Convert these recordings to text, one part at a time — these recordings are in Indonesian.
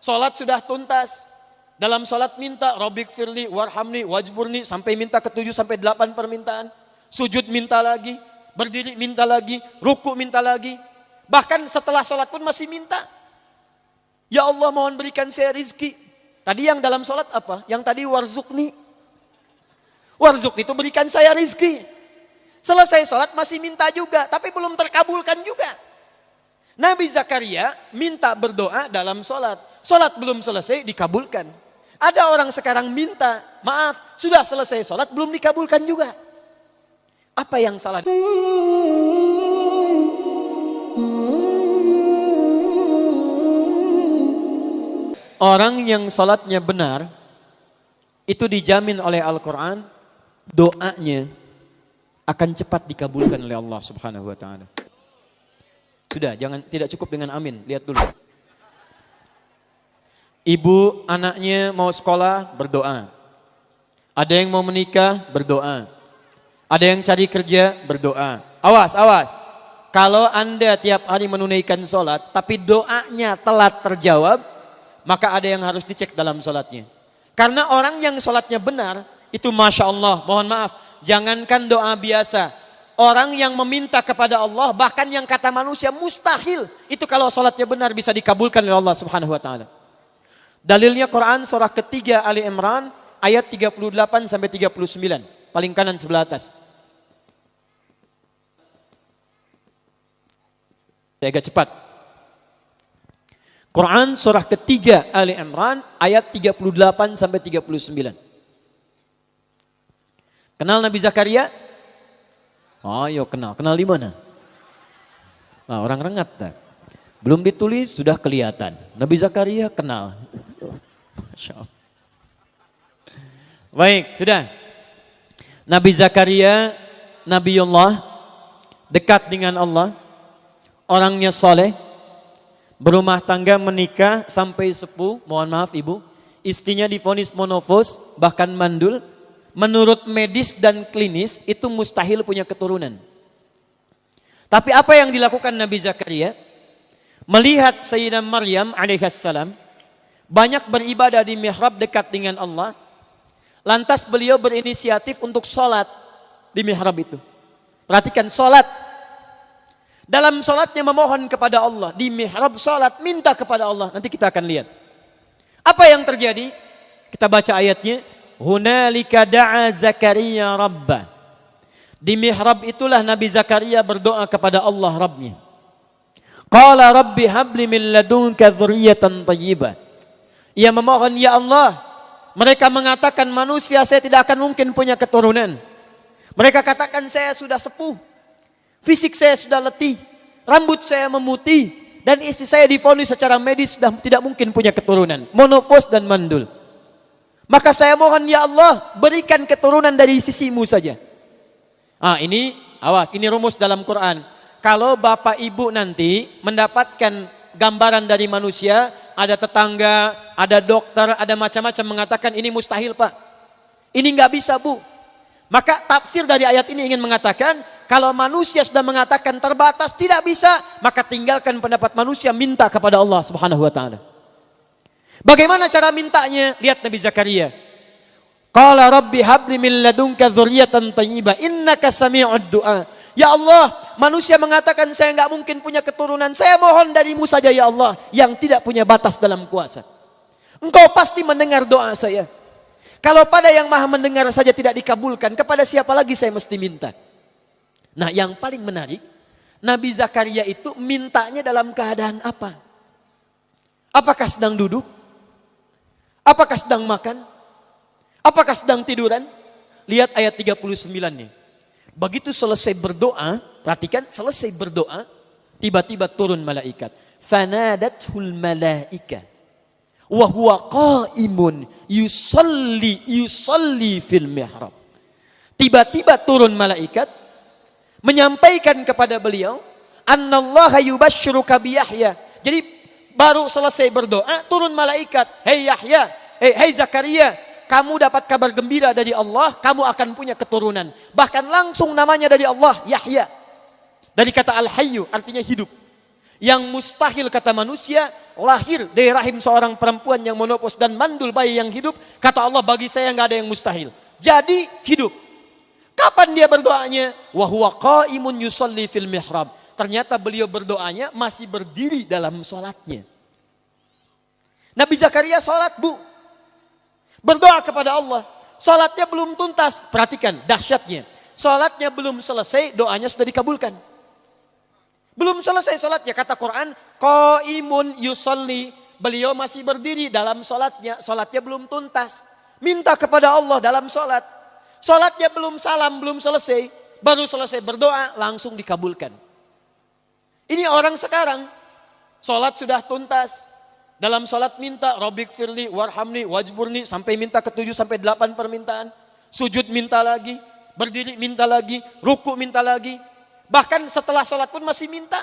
Salat sudah tuntas. Dalam salat minta Rabbik firli warhamni wajburni sampai minta ke 7 sampai 8 permintaan. Sujud minta lagi, berdiri minta lagi, ruku minta lagi. Bahkan setelah salat pun masih minta. Ya Allah, mohon berikan saya rizki. Tadi yang dalam salat apa? Yang tadi warzukni. Warzuk itu berikan saya rizki. Selesai salat masih minta juga, tapi belum terkabulkan juga. Nabi Zakaria minta berdoa dalam salat. Salat belum selesai dikabulkan. Ada orang sekarang minta, maaf, sudah selesai sholat belum dikabulkan juga. Apa yang salah? Orang yang sholatnya benar, itu dijamin oleh Al-Quran, doanya akan cepat dikabulkan oleh Allah Subhanahu Wa Taala. Sudah, tidak cukup dengan amin, lihat dulu. Ibu anaknya mau sekolah, berdoa. Ada yang mau menikah, berdoa. Ada yang cari kerja, berdoa. Awas, awas. Kalau Anda tiap hari menunaikan sholat, tapi doanya telat terjawab, maka ada yang harus dicek dalam sholatnya. Karena orang yang sholatnya benar, itu Masya Allah, mohon maaf, jangankan doa biasa. Orang yang meminta kepada Allah, bahkan yang kata manusia mustahil, itu kalau sholatnya benar bisa dikabulkan oleh Allah Subhanahu Wa Taala. Dalilnya Quran surah ketiga Ali Imran ayat 38 sampai 39, paling kanan sebelah atas. Saya agak cepat. Quran surah ketiga Ali Imran ayat 38 sampai 39. Kenal Nabi Zakaria? Oh, yo kenal. Kenal di mana? Nah, orang rengat tak? Belum ditulis sudah kelihatan. Nabi Zakaria kenal. Masya Allah. Baik, sudah. Nabi Zakaria, Nabiullah, dekat dengan Allah, orangnya soleh, berumah tangga, menikah sampai sepuh. Mohon maaf ibu, istrinya divonis monofos, bahkan mandul. Menurut medis dan klinis itu mustahil punya keturunan. Tapi apa yang dilakukan Nabi Zakaria? Melihat Sayyidah Maryam alaihissalam banyak beribadah di mihrab dekat dengan Allah. Lantas beliau berinisiatif untuk sholat di mihrab itu. Perhatikan, sholat. Dalam sholatnya memohon kepada Allah. Di mihrab sholat, minta kepada Allah. Nanti kita akan lihat. Apa yang terjadi? Kita baca ayatnya. Hunalika da'a Zakaria Rabbah. Di mihrab itulah Nabi Zakaria berdoa kepada Allah Rabbnya. Qala Rabbi habli min ladunka dzurriyyatan thayyibah. Ia memohon, ya Allah, mereka mengatakan manusia saya tidak akan mungkin punya keturunan. Mereka katakan saya sudah sepuh, fisik saya sudah letih, rambut saya memutih, dan istri saya divonis secara medis sudah tidak mungkin punya keturunan, monofos dan mandul. Maka saya mohon ya Allah, berikan keturunan dari sisimu saja. Ini awas, ini rumus dalam Quran. Kalau bapak ibu nanti mendapatkan gambaran dari manusia, ada tetangga, ada dokter, ada macam-macam mengatakan ini mustahil pak, ini nggak bisa bu. Maka tafsir dari ayat ini ingin mengatakan, kalau manusia sudah mengatakan terbatas, tidak bisa, maka tinggalkan pendapat manusia, minta kepada Allah Subhanahu Wa Taala. Bagaimana cara mintanya? Lihat Nabi Zakaria. Qala Rabbi habli min ladunka dzurriyyatan thayyibah innaka sami'ud du'a. Ya Allah, manusia mengatakan saya nggak mungkin punya keturunan. Saya mohon darimu saja ya Allah, yang tidak punya batas dalam kuasa. Engkau pasti mendengar doa saya. Kalau pada yang maha mendengar saja tidak dikabulkan, kepada siapa lagi saya mesti minta? Nah, yang paling menarik, Nabi Zakaria itu mintanya dalam keadaan apa? Apakah sedang duduk? Apakah sedang makan? Apakah sedang tiduran? Lihat ayat 39-nya. Begitu selesai berdoa, perhatikan, selesai berdoa, tiba-tiba turun malaikat. Fanadathul malaika wa huwa qaimun yusalli fil mihrab. Tiba-tiba turun malaikat menyampaikan kepada beliau, annallaha yubashshiruka bi Yahya. Jadi baru selesai berdoa, turun malaikat. Hei Yahya, hei Zakaria, kamu dapat kabar gembira dari Allah, kamu akan punya keturunan. Bahkan langsung namanya dari Allah, Yahya. Dari kata Al-Hayyu, artinya hidup. Yang mustahil kata manusia, lahir dari rahim seorang perempuan yang menopos dan mandul bayi yang hidup. Kata Allah, bagi saya nggak ada yang mustahil. Jadi hidup. Kapan dia berdoanya? Wa huwa qa'imun yusalli fil mihrab. Ternyata beliau berdoanya masih berdiri dalam sholatnya. Nabi Zakaria sholat, Bu. Berdoa kepada Allah. Sholatnya belum tuntas. Perhatikan dahsyatnya. Sholatnya belum selesai, doanya sudah dikabulkan. Belum selesai sholatnya, kata Quran, qa'imun yusalli. Beliau masih berdiri dalam sholatnya. Sholatnya belum tuntas. Minta kepada Allah dalam sholat. Sholatnya belum salam, belum selesai. Baru selesai berdoa, langsung dikabulkan. Ini orang sekarang, sholat sudah tuntas. Dalam sholat minta, Rabbik firli, warhamni, wajburni, sampai minta ke 7 sampai 8 permintaan. Sujud minta lagi, berdiri minta lagi, ruku minta lagi. Bahkan setelah sholat pun masih minta.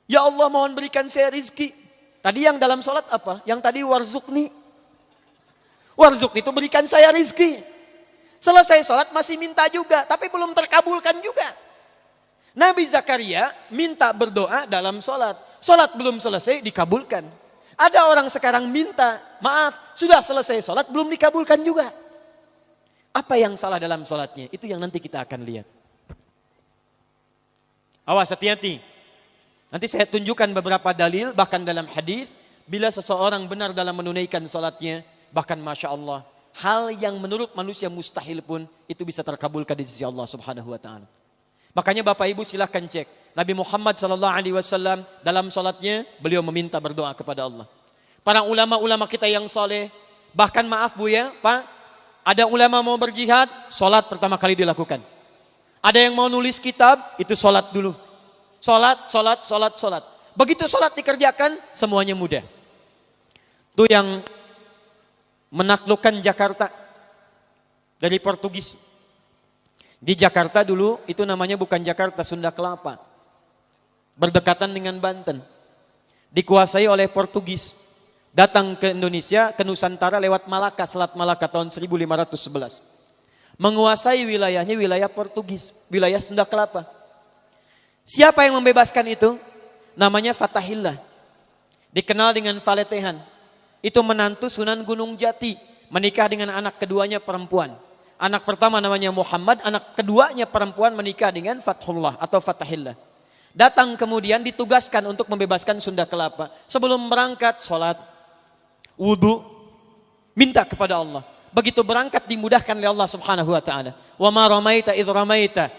Ya Allah, mohon berikan saya rizki. Tadi yang dalam sholat apa? Yang tadi warzukni. Warzukni itu berikan saya rizki. Selesai sholat masih minta juga, tapi belum terkabulkan juga. Nabi Zakaria minta berdoa dalam sholat. Sholat belum selesai, dikabulkan. Ada orang sekarang minta, maaf, sudah selesai sholat, belum dikabulkan juga. Apa yang salah dalam sholatnya? Itu yang nanti kita akan lihat. Awas, hati-hati. Nanti saya tunjukkan beberapa dalil, bahkan dalam hadis, bila seseorang benar dalam menunaikan sholatnya, bahkan Masya Allah, hal yang menurut manusia mustahil pun, itu bisa terkabulkan di sisi Allah Subhanahu Wa Taala. Makanya Bapak Ibu silahkan cek. Nabi Muhammad SAW dalam sholatnya, beliau meminta berdoa kepada Allah. Para ulama-ulama kita yang soleh, bahkan maaf Bu ya, Pak, ada ulama mau berjihad, sholat pertama kali dilakukan. Ada yang mau nulis kitab, itu sholat dulu. Sholat. Begitu sholat dikerjakan, semuanya mudah. Itu yang menaklukkan Jakarta dari Portugis. Di Jakarta dulu, itu namanya bukan Jakarta, Sunda Kelapa. Berdekatan dengan Banten. Dikuasai oleh Portugis. Datang ke Indonesia, ke Nusantara lewat Malaka, Selat Malaka tahun 1511. Menguasai wilayahnya wilayah Portugis, wilayah Sunda Kelapa. Siapa yang membebaskan itu? Namanya Fatahillah. Dikenal dengan Faletehan. Itu menantu Sunan Gunung Jati, menikah dengan anak keduanya perempuan. Anak pertama namanya Muhammad, anak keduanya perempuan menikah dengan Fathullah atau Fatahillah. Datang kemudian ditugaskan untuk membebaskan Sunda Kelapa. Sebelum berangkat, sholat, wudu, minta kepada Allah. Begitu berangkat dimudahkan oleh Allah Subhanahu Wa Taala. Wa ma ramaita idh ramaita.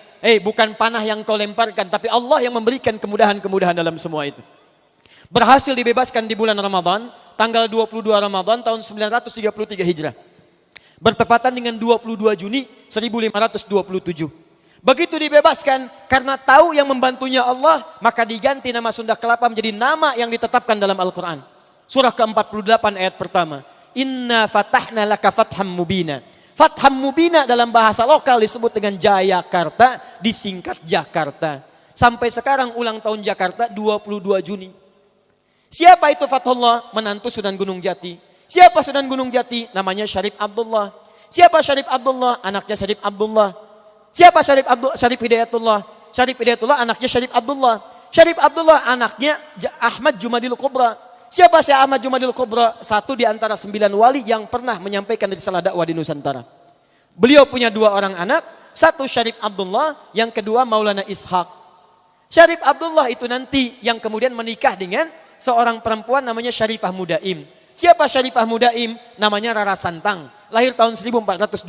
Bukan panah yang kau lemparkan, tapi Allah yang memberikan kemudahan-kemudahan dalam semua itu. Berhasil dibebaskan di bulan Ramadan, tanggal 22 Ramadan tahun 933 Hijrah. Bertepatan dengan 22 Juni 1527. Begitu dibebaskan, karena tahu yang membantunya Allah, maka diganti nama Sunda Kelapa menjadi nama yang ditetapkan dalam Al-Quran. Surah ke-48 ayat pertama. Inna fatahna laka fatham mubina. Fatham mubina dalam bahasa lokal disebut dengan Jayakarta, disingkat Jakarta. Sampai sekarang ulang tahun Jakarta 22 Juni. Siapa itu Fathullah? Menantu Sunan Gunung Jati. Siapa Sunan Gunung Jati? Namanya Syarif Abdullah. Siapa Syarif Abdullah? Anaknya Syarif Abdullah. Siapa Syarif Hidayatullah? Syarif Hidayatullah anaknya Syarif Abdullah. Syarif Abdullah anaknya Ahmad Jumadil Kubra. Siapa Syekh Ahmad Jumadil Kubra? Satu di antara 9 wali yang pernah menyampaikan risalah dakwah di Nusantara. Beliau punya 2 orang anak, satu Syarif Abdullah, yang kedua Maulana Ishaq. Syarif Abdullah itu nanti yang kemudian menikah dengan seorang perempuan namanya Syarifah Mudaim. Siapa Syarifah Mudaim? Namanya Rara Santang, lahir tahun 1426.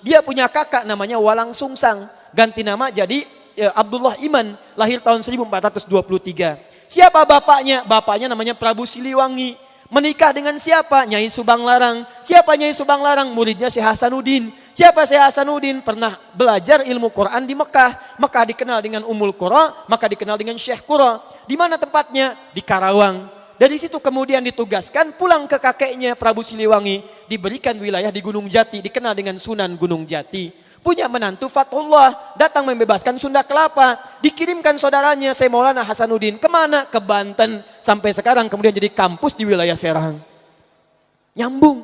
Dia punya kakak namanya Walang Sungsang, ganti nama jadi Abdullah Iman, lahir tahun 1423. Siapa bapaknya? Bapaknya namanya Prabu Siliwangi. Menikah dengan siapa? Nyai Subang Larang. Siapa Nyai Subang Larang? Muridnya Syekh Hasanuddin. Siapa Syekh Hasanuddin? Pernah belajar ilmu Quran di Mekah. Mekah dikenal dengan Ummul Qura, maka dikenal dengan Syekh Qura. Di mana tempatnya? Di Karawang. Dari situ kemudian ditugaskan pulang ke kakeknya Prabu Siliwangi. Diberikan wilayah di Gunung Jati, dikenal dengan Sunan Gunung Jati. Punya menantu Fathullah, datang membebaskan Sunda Kelapa. Dikirimkan saudaranya Syekh Maulana Hasanuddin. Kemana? Ke Banten. Sampai sekarang kemudian jadi kampus di wilayah Serang. Nyambung.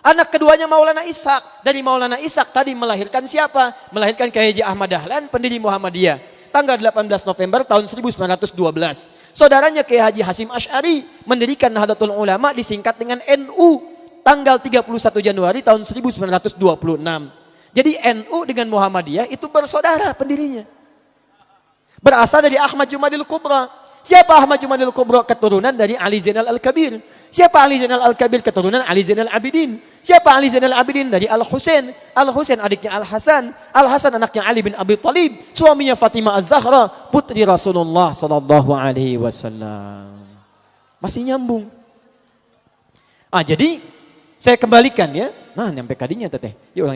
Anak keduanya Maulana Ishaq. Dari Maulana Ishaq tadi melahirkan siapa? Melahirkan Kiai Haji Ahmad Dahlan, pendiri Muhammadiyah. tanggal 18 November tahun 1912. Saudaranya Kiai Haji Hasyim Asy'ari mendirikan Nahdlatul Ulama disingkat dengan NU tanggal 31 Januari tahun 1926. Jadi NU dengan Muhammadiyah itu bersaudara pendirinya. Berasal dari Ahmad Jumadil Kubra. Siapa Ahmad Jumadil Kubra? Keturunan dari Ali Zainal Al-Kabir. Siapa Ali Zainal Al-Kabir? Keturunan Ali Zainal Abidin. Siapa Ali Zainal Abidin? Dari Al-Husain. Al-Husain adiknya Al-Hasan. Al-Hasan anaknya Ali bin Abi Thalib. Suaminya Fatimah Az-Zahra, putri Rasulullah sallallahu alaihi wasallam. Masih nyambung. Jadi saya kembalikan ya. Nah, nyampe kadinya teteh. Yuk ulangi.